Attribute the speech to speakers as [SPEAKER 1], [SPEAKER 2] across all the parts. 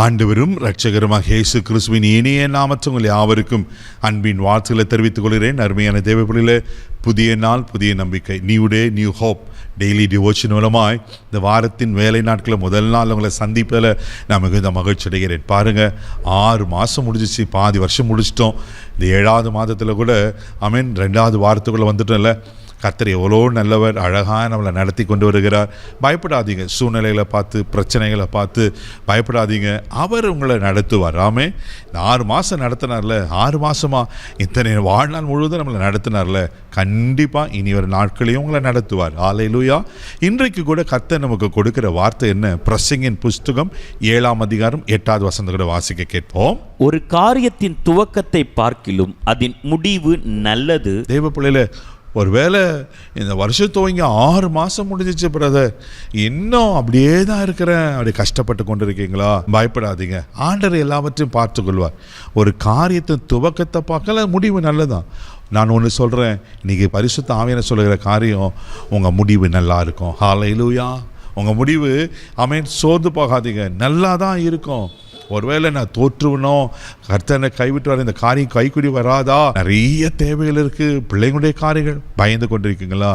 [SPEAKER 1] ஆண்டவரும் இரட்சகருமாக இயேசு கிறிஸ்துவின் இனிய நாமத்தில் உங்கள் யாவருக்கும் அன்பின் வாழ்த்துக்களை தெரிவித்துக் கொள்கிறேன். அருமையான தேவப்பிள்ளைகளே, புதிய நாள், புதிய நம்பிக்கை, new day, new hope daily devotion மூலமாய் இந்த வாரத்தின் வேலை நாட்களில் முதல் நாள் உங்களை சந்திப்பதில் நான் மிகுந்த மகிழ்ச்சி அடைகிறேன். பாருங்கள், 6 மாதம் முடிஞ்சிச்சு, பாதி வருஷம் முடிச்சிட்டோம். இந்த 7வது மாதத்தில் கூட ஆமென் 2வது வாரத்துக்குள்ளே வந்துட்டோம்ல. கர்த்தர் எவ்வளோ நல்லவர், அழகாக நம்மளை நடத்தி கொண்டு வருகிறார். பயப்படாதீங்க, சூழ்நிலைகளை பார்த்து, பிரச்சனைகளை பார்த்து பயப்படாதீங்க. அவர் உங்களை நடத்துவார். ஆமே, இந்த 6 மாதம் நடத்தினார்ல, 6 மாதமாக இத்தனை வாழ்நாள் முழுவதும் நம்மளை நடத்தினார்ல, கண்டிப்பாக இனி ஒரு நாட்களையும் உங்களை நடத்துவார். ஹல்லேலூயா. இன்றைக்கு கூட கர்த்தர் நமக்கு கொடுக்கிற வார்த்தை என்ன? பிரசங்கின் புஸ்தகம் 7ஆம் அதிகாரம் 8வது வசனத்தை கூட வாசிக்க கேட்போம்.
[SPEAKER 2] ஒரு காரியத்தின் துவக்கத்தை பார்க்கிலும் அதன் முடிவு நல்லது.
[SPEAKER 1] தேவ பிள்ளையில, ஒருவேளை இந்த வருஷம் துவங்கி 6 மாதம் முடிஞ்சிச்சு பிரதர், இன்னும் அப்படியே தான் இருக்கிறேன், அப்படி கஷ்டப்பட்டு கொண்டு இருக்கீங்களா? பயப்படாதீங்க, ஆண்டவர் எல்லாவற்றையும் பார்த்து கொள்வார். ஒரு காரியத்தின் துவக்கத்தை பார்க்கல, முடிவு நல்லதான். நான் ஒன்று சொல்கிறேன், இன்றைக்கி பரிசுத்த ஆவியானவர் சொல்லுகிற காரியம், உங்கள் முடிவு நல்லா இருக்கும். ஹல்லேலூயா. உங்கள் முடிவு ஆமென், சோர்ந்து போகாதீங்க, நல்லா தான் இருக்கும். ஒருவேளை நான் தோற்றுவனும், கர்த்தனை கைவிட்டு வர இந்த காரியம் கைக்குடி வராதா, நிறைய தேவைகள் இருக்குது, பிள்ளைங்களுடைய காரியங்கள், பயந்து கொண்டிருக்கீங்களா?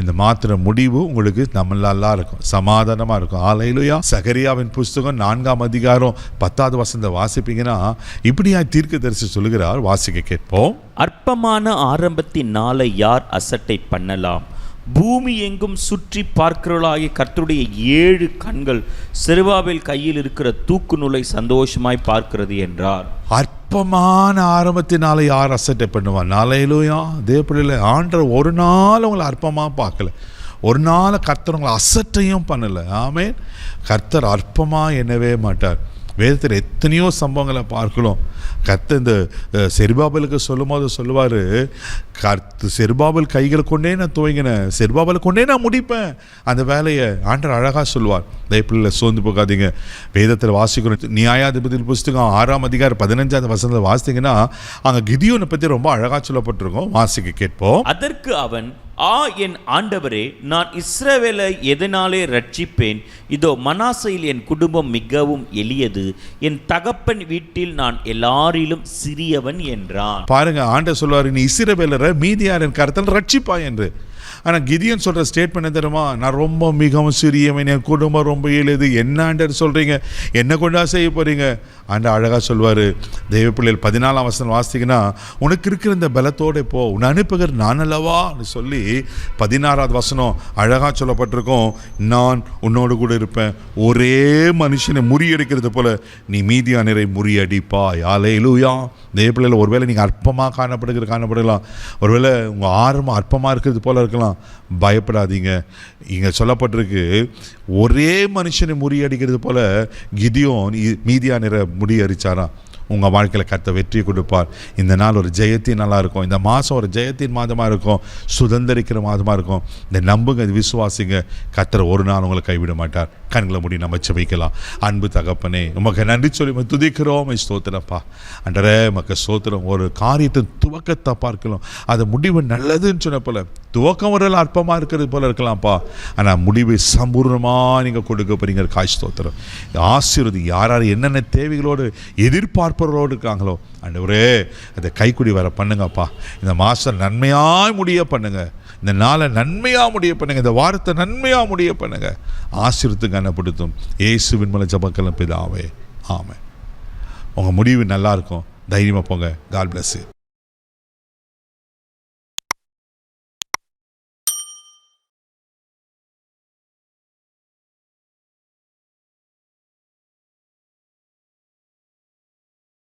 [SPEAKER 1] இந்த மாத்திர முடிவு உங்களுக்கு நல்லா இருக்கும், சமாதானமாக இருக்கும். ஹல்லேலூயா. சகரியாவின் புஸ்தகம் 4ஆம் அதிகாரம் 10வது வசனத்தை வாசிப்பீங்கன்னா இப்படியா தீர்க்கதரிசி சொல்லுகிறார். வாசிக்க கேட்போம்.
[SPEAKER 2] அற்பமான ஆரம்பத்தின் நாளை யார் அசட்டை பண்ணலாம்? பூமி எங்கும் சுற்றி பார்க்கிறவளாகிய கர்த்தருடைய 7 கண்கள் செருபாபேல் கையில் இருக்கிற தூக்கு நூலை சந்தோஷமாய் பார்க்கிறது என்றார்.
[SPEAKER 1] அற்பமான ஆரம்பத்தினால யார் அசட்டை பண்ணுவான்? ஹல்லேலூயா. தேவப்பிள்ளைகளே, ஆண்டவர் ஒரு நாள் உங்களை அற்பமாக பார்க்கல, ஒரு நாள் கர்த்தர் உங்களை அசட்டையும் பண்ணலை. ஆமென். கர்த்தர் அற்பமாக எண்ணவே மாட்டார். வேதத்தில் எத்தனையோ சம்பவங்களை பார்க்கலாம். கர்த்தர் இந்த செருபாபேலுக்கு சொல்லும் போது சொல்லுவார், செருபாபேல் கைகளை கொண்டே நான் துவங்கினேன், செருபாபேலை கொண்டே நான் முடிப்பேன் அந்த வேலையை. ஆண்டவர் அழகாக சொல்லுவார். தயப்பில்லை, சோர்ந்து போகாதீங்க. வேதத்தில் வாசிக்கணும். நியாயாதிபதி புஸ்தகம் 6ஆம் அதிகாரம் 15வது வசனத்தை வாசித்தீங்கன்னா அங்கே கிதியோனை பற்றி ரொம்ப அழகாக சொல்லப்பட்டிருக்கோம். வாசிக்க கேட்போம்.
[SPEAKER 2] அதற்கு அவன், என் ஆண்டவரே, நான் இஸ்ரவேலை எதனாலே ரட்சிப்பேன்? இதோ மனாசையில் என் குடும்பம் மிகவும் எளியது, என் தகப்பன் வீட்டில் நான் எல்லாரிலும் சிறியவன் என்றான்.
[SPEAKER 1] பாருங்க, ஆண்டவர் சொல்லுவார், நீ இஸ்ரவேலரை மீதியாரின் கரத்தில் ரட்சிப்பாய் என்று. ஆனால் கிதியோன் சொல்கிற ஸ்டேட்மெண்ட் என்ன தெரியுமா? நான் ரொம்ப மிகவும் சிறியவன், என் குடும்பம் ரொம்ப எளியது. என்ன ஆண்டவர் சொல்கிறீங்க? என்ன கொண்டா செய்ய போகிறீங்க? ஆண்டவர் அழகாக சொல்வார். தெய்வ பிள்ளைகள் 14ஆம் வசனம் வாசித்தீங்கன்னா, உனக்கு இருக்கிற இந்த பலத்தோடு போ, உன்னை அனுப்புகிற நான் அல்லவா சொல்லி 16வது வசனம் அழகாக சொல்லப்பட்டிருக்கோம். நான் உன்னோடு கூட இருப்பேன், ஒரே மனுஷனை முறியடிக்கிறது போல நீ மீதியானரை முறியடிப்பாய். ஹல்லேலூயா. தெய்வ பிள்ளைகள், ஒருவேளை நீங்கள் அற்பமாக காணப்படலாம், ஒருவேளை உங்கள் ஆர்வம் அற்பமாக இருக்கிறது போல இருக்கலாம். பயப்படாதீங்க. இங்கே சொல்லப்பட்டிருக்கு, ஒரே மனுஷனை முறியடிக்கிறது போல கிதியோன் மீதியானரை முறியடிச்சாராம். உங்கள் வாழ்க்கையில் கர்த்தர் வெற்றியை கொடுப்பார். இந்த நாள் ஒரு ஜெயத்தின் நாளாக இருக்கும். இந்த மாதம் ஒரு ஜெயத்தின் மாதமாக இருக்கும், சுதந்திரிக்கிற மாதமாக இருக்கும். இந்த நம்புங்க, விசுவாசிங்க, கர்த்தர் ஒரு நாள் உங்களை கைவிட மாட்டார். கண்களை மூடி நம்ம ஜெபிக்கலாம். அன்பு தகப்பனே, உமக்கு நன்றி சொல்லி துதிக்கிறோம். ஸ்தோத்திரப்பா. அன்றரே, உமக்கு ஸ்தோத்திரம். ஒரு காரியத்தின் துவக்கத்தை பார்க்கலாம், அது முடிவு நல்லதுன்னு சொன்ன போல, துவக்கம் ஒரு அற்பமாக இருக்கிறது போல இருக்கலாம்ப்பா, ஆனால் முடிவை சம்பூர்ணமாக நீங்கள் கொடுக்க போறீங்க. காய் ஸ்தோத்திரம். ஆசீர்வதி. யார் என்னென்ன தேவைகளோடு எதிர்பார்ப்பவர்களோடு இருக்காங்களோ ஆண்டவரே, அதை கைக்குடி வர பண்ணுங்கப்பா. இந்த மாதம் நன்மையாக முடிய பண்ணுங்க, இந்த நாளை நன்மையாக முடிய பண்ணுங்க, இந்த வாரத்தை நன்மையாக முடிய பண்ணுங்க. ஆசீர்வத்துக்கு கனப்படுத்தும் இயேசுவின் மூலம் ஜெபக்கலாம் பிதாவே. ஆமென். உங்கள் முடிவு நல்லா இருக்கும். தைரியமாக போங்க. God bless you.